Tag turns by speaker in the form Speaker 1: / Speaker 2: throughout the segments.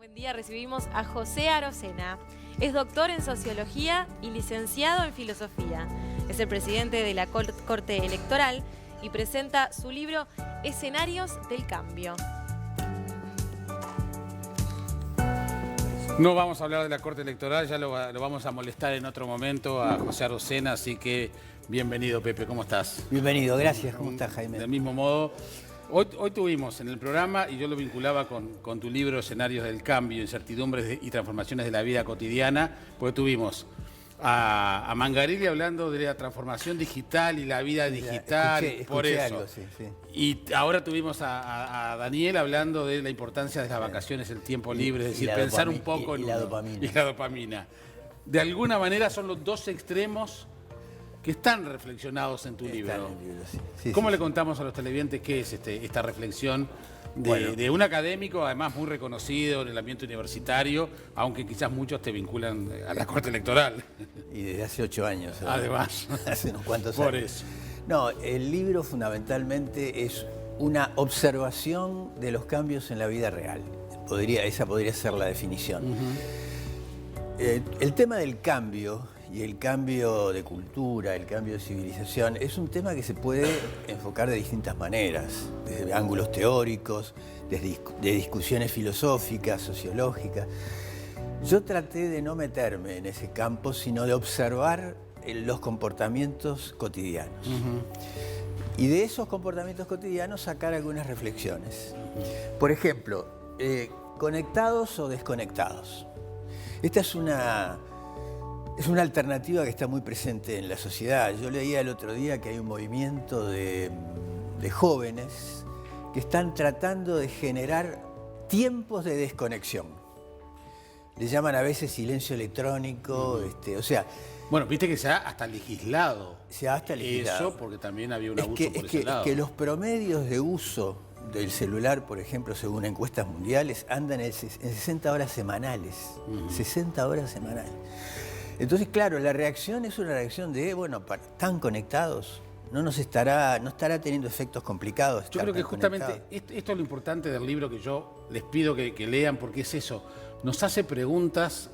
Speaker 1: Buen día, recibimos a José Arocena. Es doctor en Sociología y licenciado en Filosofía. Es el presidente de la Corte Electoral y presenta su libro Escenarios del Cambio.
Speaker 2: No vamos a hablar de la Corte Electoral, ya lo vamos a molestar en otro momento a José Arocena, así que bienvenido, Pepe, ¿cómo estás?
Speaker 3: Bienvenido, gracias. ¿Cómo estás, Jaime?
Speaker 2: Del mismo modo, hoy tuvimos en el programa, y yo lo vinculaba con tu libro Escenarios del Cambio, Incertidumbres y Transformaciones de la Vida Cotidiana, porque tuvimos a Mangarelli hablando de la transformación digital y la vida digital,
Speaker 3: Escuché algo, sí.
Speaker 2: Y ahora tuvimos a Daniel hablando de la importancia de las vacaciones, el tiempo libre, es decir, pensar un poco en
Speaker 3: la dopamina.
Speaker 2: Y la dopamina. De alguna manera son los dos extremos que están reflexionados en tu libro. ¿Cómo le contamos a los televidentes qué es esta reflexión de un académico, además muy reconocido en el ambiente universitario, aunque quizás muchos te vinculan a la Corte Electoral?
Speaker 3: Y desde hace 8 años.
Speaker 2: Además.
Speaker 3: Hace unos cuantos
Speaker 2: Por
Speaker 3: años.
Speaker 2: eso.
Speaker 3: No, el libro fundamentalmente es una observación de los cambios en la vida real. Esa podría ser la definición. El tema del cambio y el cambio de cultura, el cambio de civilización, es un tema que se puede enfocar de distintas maneras, desde ángulos teóricos, de discusiones filosóficas, sociológicas. Yo traté de no meterme en ese campo, sino de observar los comportamientos cotidianos. Y de esos comportamientos cotidianos sacar algunas reflexiones. Por ejemplo, conectados o desconectados. Esta es una alternativa que está muy presente en la sociedad. Yo leía el otro día que hay un movimiento de jóvenes que están tratando de generar tiempos de desconexión. Le llaman a veces silencio electrónico, o sea...
Speaker 2: Bueno, viste que se ha hasta legislado.
Speaker 3: Se ha hasta legislado.
Speaker 2: Eso porque también había un abuso por ese lado.
Speaker 3: Es que los promedios de uso del celular, por ejemplo, según encuestas mundiales, andan en 60 horas semanales. 60 horas semanales. Entonces, claro, la reacción es una reacción de, bueno, tan conectados, no estará teniendo efectos complicados.
Speaker 2: Yo creo que justamente esto es lo importante del libro que yo les pido que lean, porque es eso. Nos hace preguntas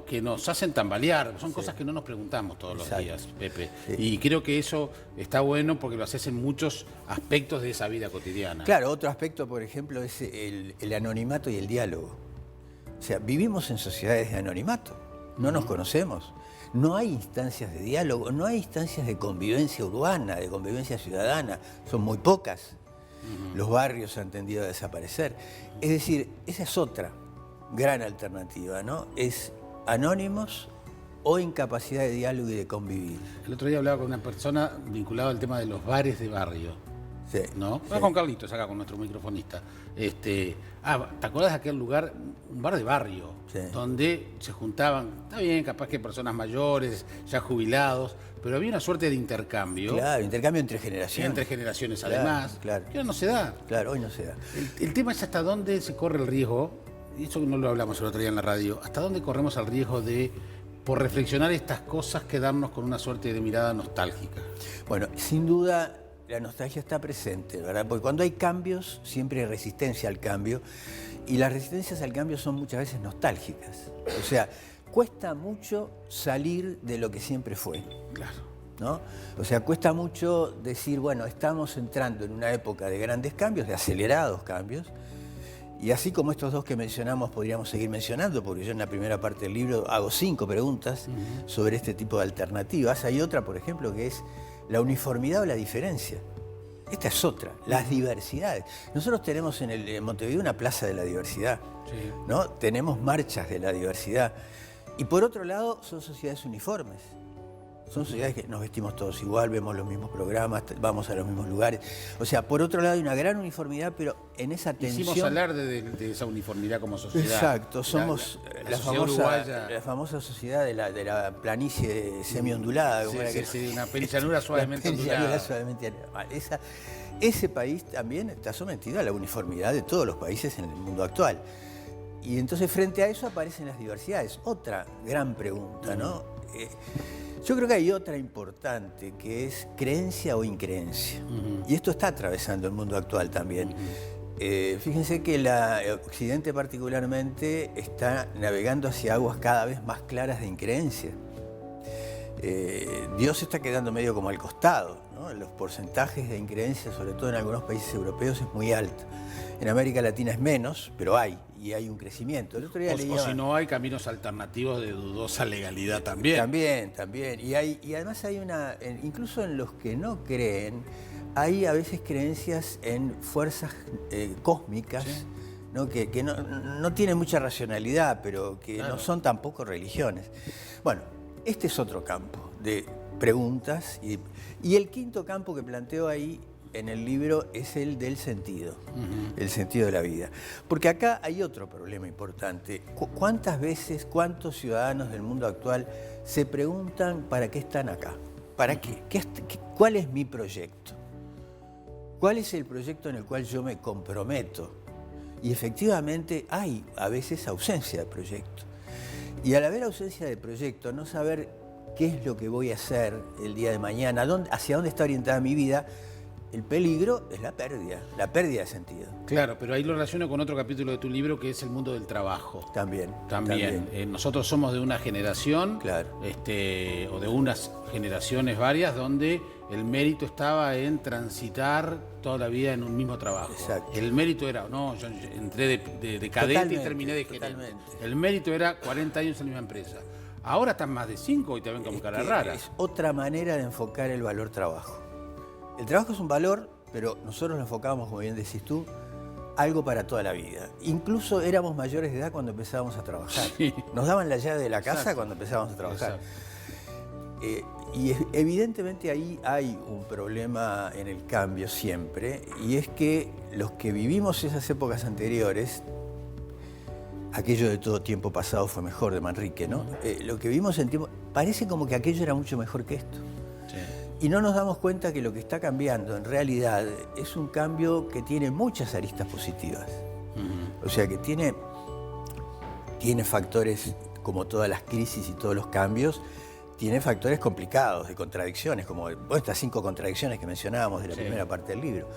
Speaker 2: que nos hacen tambalear. Son cosas que no nos preguntamos todos los días, Pepe. Y creo que eso está bueno porque lo haces en muchos aspectos de esa vida cotidiana.
Speaker 3: Claro, otro aspecto, por ejemplo, es el anonimato y el diálogo. O sea, vivimos en sociedades de anonimato. No nos conocemos. No hay instancias de diálogo, no hay instancias de convivencia urbana, de convivencia ciudadana. Son muy pocas. Los barrios han tendido a desaparecer. Es decir, esa es otra gran alternativa, ¿no? Es anónimos o incapacidad de diálogo y de convivir.
Speaker 2: El otro día hablaba con una persona vinculada al tema de los bares de barrio.
Speaker 3: Sí.
Speaker 2: ¿No? Con Carlitos, acá con nuestro microfonista. ¿Te acuerdas de aquel lugar, un bar de barrio, donde se juntaban, está bien, capaz que personas mayores, ya jubilados, pero había una suerte de intercambio?
Speaker 3: Claro, intercambio entre generaciones.
Speaker 2: Entre generaciones, además.
Speaker 3: Claro.
Speaker 2: Que hoy no se da.
Speaker 3: Claro, hoy no se da.
Speaker 2: El tema es hasta dónde se corre el riesgo, y eso no lo hablamos el otro día en la radio, hasta dónde corremos el riesgo de, por reflexionar estas cosas, quedarnos con una suerte de mirada nostálgica.
Speaker 3: Bueno, sin duda la nostalgia está presente, ¿verdad? Porque cuando hay cambios, siempre hay resistencia al cambio, y las resistencias al cambio son muchas veces nostálgicas. O sea, cuesta mucho salir de lo que siempre fue.
Speaker 2: Claro.
Speaker 3: ¿No? O sea, cuesta mucho decir, bueno, estamos entrando en una época de grandes cambios, de acelerados cambios, y así como estos dos que mencionamos, podríamos seguir mencionando, porque yo en la primera parte del libro hago 5 preguntas sobre este tipo de alternativas. Hay otra, por ejemplo, que es la uniformidad o la diferencia. Esta es otra, las diversidades. Nosotros tenemos en Montevideo una plaza de la diversidad, ¿no? Tenemos marchas de la diversidad. Y por otro lado, son sociedades uniformes. Son sociedades que nos vestimos todos igual, vemos los mismos programas, vamos a los mismos lugares. O sea, por otro lado hay una gran uniformidad, pero en esa tensión...
Speaker 2: Hicimos hablar de esa uniformidad como sociedad.
Speaker 3: Exacto, somos la famosa sociedad de la planicie semi-ondulada.
Speaker 2: Una penillanura suavemente ondulada.
Speaker 3: Ese país también está sometido a la uniformidad de todos los países en el mundo actual. Y entonces frente a eso aparecen las diversidades. Otra gran pregunta, ¿no? Yo creo que hay otra importante, que es creencia o increencia. Y esto está atravesando el mundo actual también. Fíjense que Occidente particularmente está navegando hacia aguas cada vez más claras de increencia. Dios está quedando medio como al costado, ¿no? Los porcentajes de increencia, sobre todo en algunos países europeos, es muy alto. En América Latina es menos, pero hay un crecimiento. El otro día
Speaker 2: o si no, hay caminos alternativos de dudosa legalidad también.
Speaker 3: También. Y además hay incluso en los que no creen, hay a veces creencias en fuerzas cósmicas, ¿sí?, ¿no? Que no tienen mucha racionalidad, pero que no son tampoco religiones. Bueno, este es otro campo de preguntas. Y el quinto campo que planteo ahí en el libro es el del sentido, el sentido de la vida. Porque acá hay otro problema importante. ¿Cuántas veces, cuántos ciudadanos del mundo actual se preguntan para qué están acá? ¿Para qué? ¿Cuál es mi proyecto? ¿Cuál es el proyecto en el cual yo me comprometo? Y efectivamente hay a veces ausencia de proyecto. Y al haber ausencia de proyecto, no saber qué es lo que voy a hacer el día de mañana, hacia dónde está orientada mi vida, el peligro es la pérdida de sentido.
Speaker 2: Claro, pero ahí lo relaciono con otro capítulo de tu libro, que es el mundo del trabajo.
Speaker 3: También.
Speaker 2: Nosotros somos de una generación,
Speaker 3: claro,
Speaker 2: o de unas generaciones varias, donde el mérito estaba en transitar toda la vida en un mismo trabajo.
Speaker 3: Exacto.
Speaker 2: El mérito era, no, yo entré de cadete y terminé de gerente. El mérito era 40 años en la misma empresa. Ahora están más de 5 y te ven como cara rara.
Speaker 3: Es otra manera de enfocar el valor trabajo. El trabajo es un valor, pero nosotros lo enfocábamos, como bien decís tú, algo para toda la vida. Incluso éramos mayores de edad cuando empezábamos a trabajar. Sí. Nos daban la llave de la casa. Exacto. Cuando empezábamos a trabajar. Y evidentemente ahí hay un problema en el cambio siempre, y es que los que vivimos esas épocas anteriores, aquello de todo tiempo pasado fue mejor, de Manrique, ¿no? Lo que vivimos en tiempo, parece como que aquello era mucho mejor que esto. Y no nos damos cuenta que lo que está cambiando en realidad es un cambio que tiene muchas aristas positivas. O sea, que tiene factores, como todas las crisis y todos los cambios, tiene factores complicados, de contradicciones, como estas 5 contradicciones que mencionábamos de la primera parte del libro.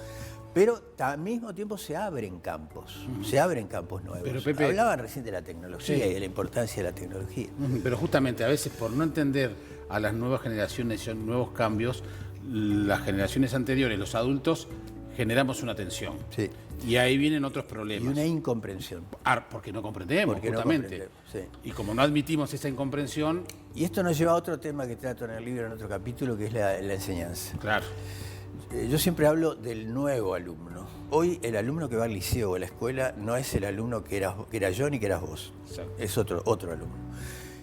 Speaker 3: Pero al mismo tiempo se abren campos nuevos.
Speaker 2: Pero, Pepe,
Speaker 3: hablaban recién de la tecnología y de la importancia de la tecnología.
Speaker 2: Pero justamente a veces por no entender a las nuevas generaciones y nuevos cambios, las generaciones anteriores, los adultos, generamos una tensión.
Speaker 3: Sí.
Speaker 2: Y ahí vienen otros problemas.
Speaker 3: Y una incomprensión.
Speaker 2: Porque no comprendemos, justamente.
Speaker 3: Sí.
Speaker 2: Y como no admitimos esa incomprensión...
Speaker 3: Y esto nos lleva a otro tema que trato en el libro, en otro capítulo, que es la enseñanza.
Speaker 2: Claro.
Speaker 3: Yo siempre hablo del nuevo alumno. Hoy el alumno que va al liceo o a la escuela no es el alumno que era yo ni que eras vos. Exacto. Es otro alumno.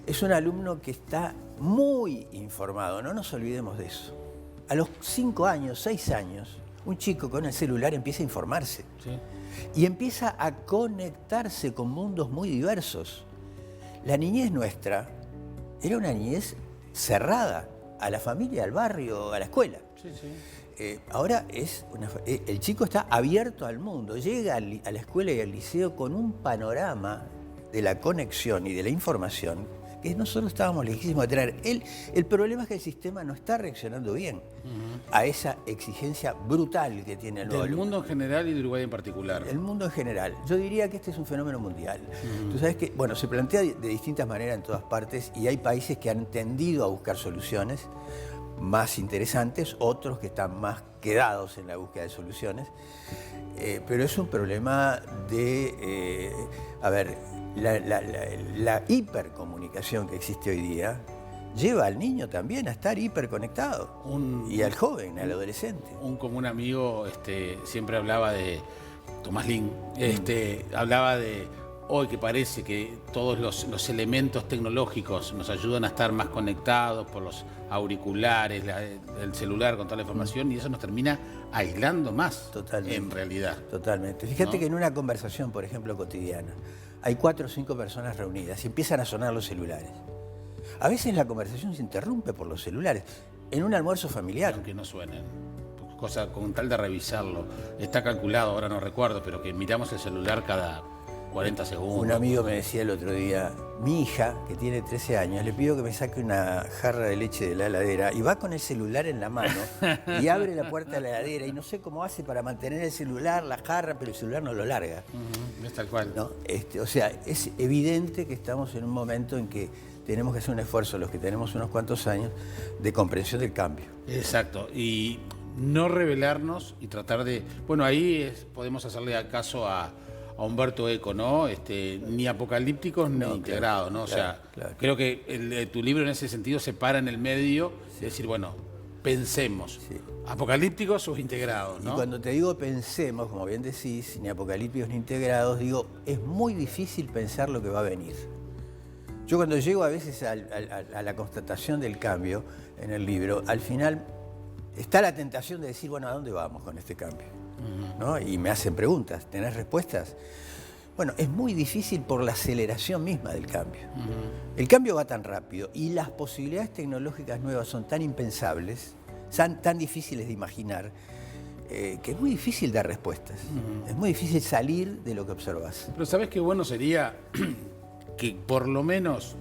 Speaker 3: Es un alumno que está muy informado, no nos olvidemos de eso. A los 5 años, 6 años, un chico con el celular empieza a informarse. Sí. Y empieza a conectarse con mundos muy diversos. La niñez nuestra era una niñez cerrada a la familia, al barrio, a la escuela.
Speaker 2: Sí, sí.
Speaker 3: Ahora el chico está abierto al mundo, llega a la escuela y al liceo con un panorama de la conexión y de la información que nosotros estábamos lejísimos de tener. El problema es que el sistema no está reaccionando bien a esa exigencia brutal que tiene el nuevo alumno.
Speaker 2: Del mundo en general y de Uruguay en particular.
Speaker 3: El mundo en general. Yo diría que este es un fenómeno mundial. Tú sabes que, bueno, se plantea de distintas maneras en todas partes y hay países que han tendido a buscar soluciones más interesantes, otros que están más quedados en la búsqueda de soluciones. Pero es un problema de, la hipercomunicación que existe hoy día lleva al niño también a estar hiperconectado, y al joven, al adolescente.
Speaker 2: Un común amigo siempre hablaba de Tomás Lin, hablaba de hoy que parece que todos los elementos tecnológicos nos ayudan a estar más conectados por los auriculares, el celular con toda la información, y eso nos termina aislando más. Totalmente. En realidad.
Speaker 3: Totalmente. Fíjate, ¿no?, que en una conversación, por ejemplo, cotidiana, hay 4 o 5 personas reunidas y empiezan a sonar los celulares. A veces la conversación se interrumpe por los celulares. En un almuerzo familiar.
Speaker 2: Aunque no suenen. Cosa con tal de revisarlo. Está calculado, ahora no recuerdo, pero que miramos el celular cada 40 segundos.
Speaker 3: Un amigo me decía el otro día, mi hija, que tiene 13 años, le pido que me saque una jarra de leche de la heladera y va con el celular en la mano y abre la puerta de la heladera y no sé cómo hace para mantener el celular, la jarra, pero el celular no lo larga.
Speaker 2: Es tal cual.
Speaker 3: ¿No? O sea, es evidente que estamos en un momento en que tenemos que hacer un esfuerzo, los que tenemos unos cuantos años, de comprensión del cambio.
Speaker 2: Exacto. Y no rebelarnos y tratar de... Bueno, ahí podemos hacerle caso a Humberto Eco, ¿no? Ni apocalípticos ni integrados, ¿no?
Speaker 3: Claro,
Speaker 2: O sea, creo que tu libro en ese sentido se para en el medio, es decir, bueno, pensemos, apocalípticos o integrados, ¿no?
Speaker 3: Y cuando te digo pensemos, como bien decís, ni apocalípticos ni integrados, digo, es muy difícil pensar lo que va a venir. Yo cuando llego a veces a la constatación del cambio en el libro, al final está la tentación de decir, bueno, ¿a dónde vamos con este cambio? ¿No? Y me hacen preguntas, ¿tenés respuestas? Bueno, es muy difícil por la aceleración misma del cambio. El cambio va tan rápido y las posibilidades tecnológicas nuevas son tan impensables, tan difíciles de imaginar, que es muy difícil dar respuestas. Es muy difícil salir de lo que observas.
Speaker 2: Pero ¿sabés qué bueno sería que por lo menos,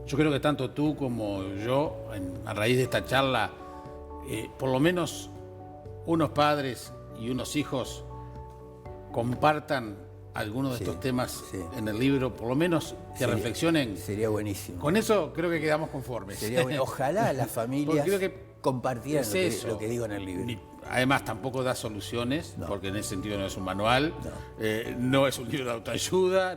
Speaker 2: yo creo que tanto tú como yo, a raíz de esta charla, por lo menos unos padres y unos hijos compartan algunos de estos temas en el libro, por lo menos que reflexionen?
Speaker 3: Sería buenísimo.
Speaker 2: Con eso creo que quedamos conformes.
Speaker 3: Sería bueno. Ojalá las familias compartieran lo que digo en el libro.
Speaker 2: Además, tampoco da soluciones, porque en ese sentido no es un manual, no es un libro de autoayuda,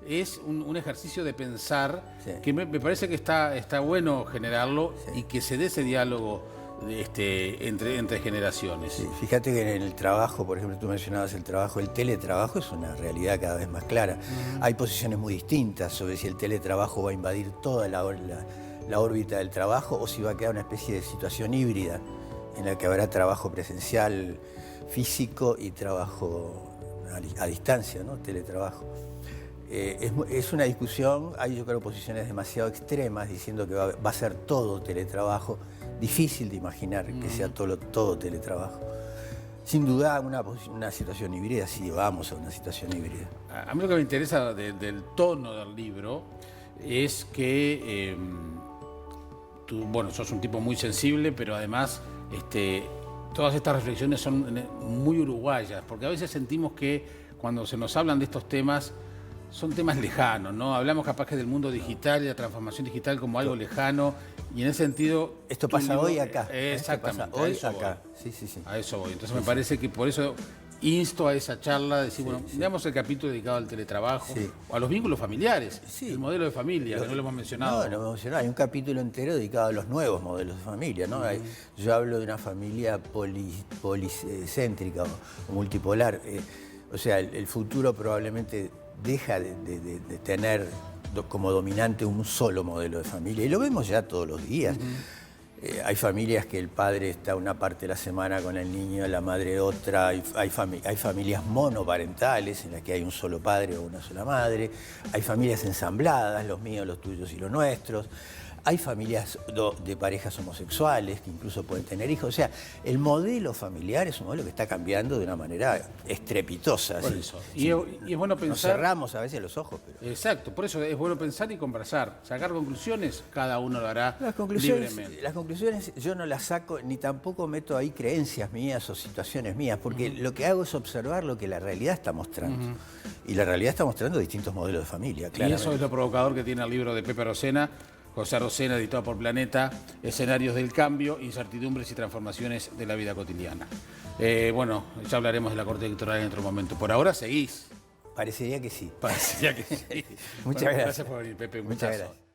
Speaker 2: es un ejercicio de pensar que me parece que está bueno generarlo y que se dé ese diálogo entre generaciones.
Speaker 3: Sí, fíjate que en el trabajo, por ejemplo, tú mencionabas el trabajo, el teletrabajo es una realidad cada vez más clara. Hay posiciones muy distintas sobre si el teletrabajo va a invadir toda la órbita del trabajo o si va a quedar una especie de situación híbrida en la que habrá trabajo presencial físico y trabajo a distancia, ¿no? Teletrabajo. Es una discusión, hay yo creo posiciones demasiado extremas diciendo que va a ser todo teletrabajo. Difícil de imaginar que sea todo teletrabajo. Sin duda una situación híbrida, sí, vamos a una situación híbrida.
Speaker 2: A mí lo que me interesa del tono del libro es que tú, bueno, sos un tipo muy sensible, pero además todas estas reflexiones son muy uruguayas, porque a veces sentimos que cuando se nos hablan de estos temas, son temas lejanos, ¿no? Hablamos capaz que del mundo digital y la transformación digital como algo lejano, y en ese sentido...
Speaker 3: Esto pasa hoy acá.
Speaker 2: Exactamente.
Speaker 3: Hoy acá. Sí.
Speaker 2: A eso voy. Entonces me parece que por eso insto a esa charla, decir, veamos el capítulo dedicado al teletrabajo, o a los vínculos familiares, el modelo de familia, que no lo hemos mencionado.
Speaker 3: No lo hemos mencionado. Hay un capítulo entero dedicado a los nuevos modelos de familia, ¿no? Yo hablo de una familia policéntrica o multipolar. O sea, el futuro probablemente deja de tener como dominante un solo modelo de familia. Y lo vemos ya todos los días. Hay familias que el padre está una parte de la semana con el niño, la madre otra. Hay familias monoparentales en las que hay un solo padre o una sola madre. Hay familias ensambladas, los míos, los tuyos y los nuestros. Hay familias de parejas homosexuales que incluso pueden tener hijos. O sea, el modelo familiar es un modelo que está cambiando de una manera estrepitosa.
Speaker 2: Por eso. Y es bueno pensar...
Speaker 3: Nos cerramos a veces los ojos. Pero...
Speaker 2: Exacto, por eso es bueno pensar y conversar. Sacar conclusiones, cada uno lo hará libremente.
Speaker 3: Las conclusiones yo no las saco, ni tampoco meto ahí creencias mías o situaciones mías, porque lo que hago es observar lo que la realidad está mostrando. Y la realidad está mostrando distintos modelos de familia, claramente.
Speaker 2: Y eso es lo provocador que tiene el libro de Pepe Arocena, José Arocena, editado por Planeta, Escenarios del Cambio, Incertidumbres y Transformaciones de la Vida Cotidiana. Bueno, ya hablaremos de la Corte Electoral en otro momento. Por ahora seguís.
Speaker 3: Parecería que sí.
Speaker 2: Parecería que sí.
Speaker 3: Muchas gracias.
Speaker 2: Gracias por venir, Pepe.
Speaker 3: Muchas gracias.